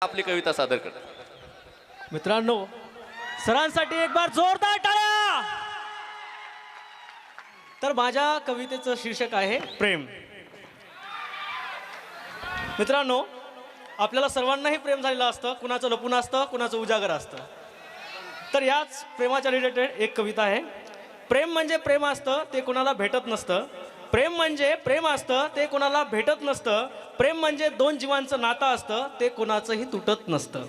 आपली कविता सादर करतात। मित्रांनो, सरांसाठी एक बार जोरदार टाळ्या। तर माझ्या कवितेचं शीर्षक आहे प्रेम। मित्रांनो, आपल्याला सर्वांनाही प्रेम झालेलं असतं, कुणाचं लपून असतं, कुणाचं उजागर असतं। तर याच प्रेमाच्या रिलेटेड एक कविता आहे। प्रेम म्हणजे प्रेम असतं, ते कुणाला भेटत नसतं। प्रेम म्हणजे प्रेम असतं, ते कुणाला भेटत नसतं। प्रेम म्हणजे दोन जीवांचं नातं असतं, ते कुणाचंही तुटत नसतं।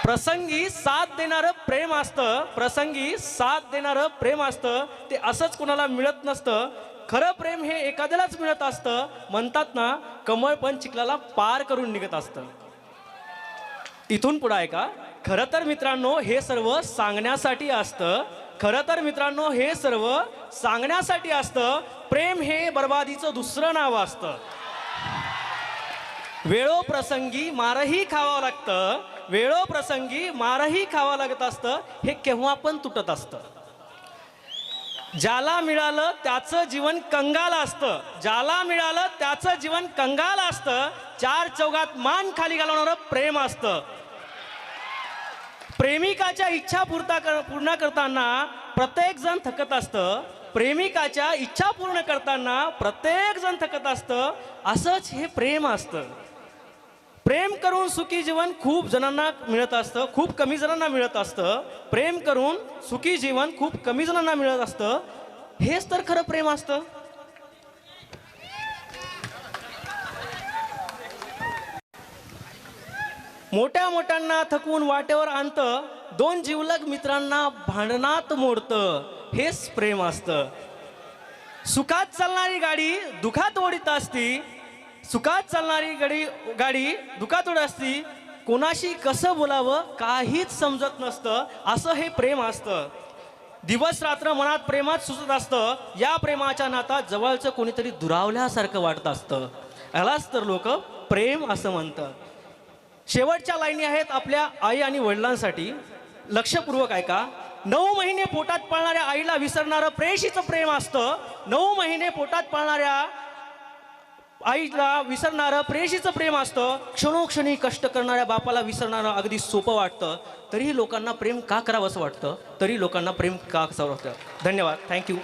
प्रसंगी साथ देणारं प्रेम असतं, प्रसंगी साथ देणारं प्रेम असतं, ते असंच कुणाला मिळत नसतं। खरं प्रेम हे एखाद्यालाच मिळत असतं। म्हणतात ना, कमळ पण चिखलाला पार करून निघत असतं। इथून पुढे आहे का? खरं तर मित्रांनो, हे सर्व सांगण्यासाठी असतं। खरं तर मित्रांनो, हे सर्व सांगण्यासाठी असतं। प्रेम हे बर्बादीचं दुसरं नाव असतं। वेळोप्रसंगी मारही खावं लागतं, वेळोप्रसंगी मारही खावं लागत असतं। हे केव्हा पण तुटत असतं। ज्याला मिळालं त्याचं जीवन कंगाल असतं, ज्याला मिळालं त्याचं जीवन कंगाल असतं। चार चौघात मान खाली घालवणारं प्रेम असतं। प्रेमिकाच्या इच्छा पूर्ण करताना प्रत्येक जण थकत असतं। प्रेमिकाच्या इच्छा पूर्ण करताना प्रत्येक जण थकत असतं। असंच हे प्रेम असतं। प्रेम करून सुखी जीवन खूप जणांना मिळत असतं, खूप कमी जणांना मिळत असतं। प्रेम करून सुखी जीवन खूप कमी जणांना मिळत असतं। हेच तर खरं प्रेम असतं। मोठ्या मोठ्यांना थकवून वाटेवर आणतं, दोन जिवलग मित्रांना भांडणात मोडतं। हेच प्रेम असतं। सुखात चालणारी गाडी दुखात ओढीत असती, सुखात चालणारी गाडी दुखात ओढत असती। कोणाशी कसं बोलावं काहीच समजत नसतं। असं हे प्रेम असतं। दिवस रात्र मनात प्रेमात सुचत असतं। या प्रेमाच्या नातात जवळचं कोणीतरी दुरावल्यासारखं वाटत असतं। यालाच तर लोक प्रेम असं म्हणतात। शेवटच्या लाईनी आहेत आपल्या आई आणि वडिलांसाठी। लक्षपूर्वक ऐका। 9 महिने पोटात पाळणाऱ्या आईला विसरणारं प्रेयसीचं प्रेम असतं। 9 महिने पोटात पाळणाऱ्या आईला विसरणारं प्रेयसीचं प्रेम असतं। क्षणोक्षणी कष्ट करणाऱ्या बापाला विसरणारं अगदी सोपं वाटतं। तरीही लोकांना प्रेम का करावं असं वाटतं, तरी लोकांना प्रेम का असं वाटतं। धन्यवाद, थँक्यू।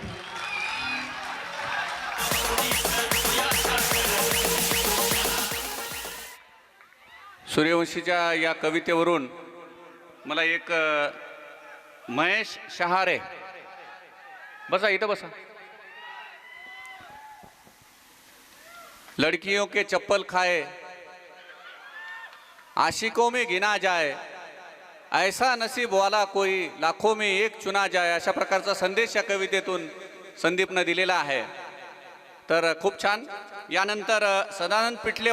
सूर्यवंशीच्या या कवितेवरून मला एक महेश शहारे, बसा इथं बसा। लड़कियों के चप्पल खाए आशिकों में गिना जाए, ऐसा नसीब वाला कोई लाखों में एक चुना जाए, अशा प्रकारचा संदेश या कवितेतून संदीपनं दिलेला आहे। तर खूप छान। यानंतर सदानंद पिठले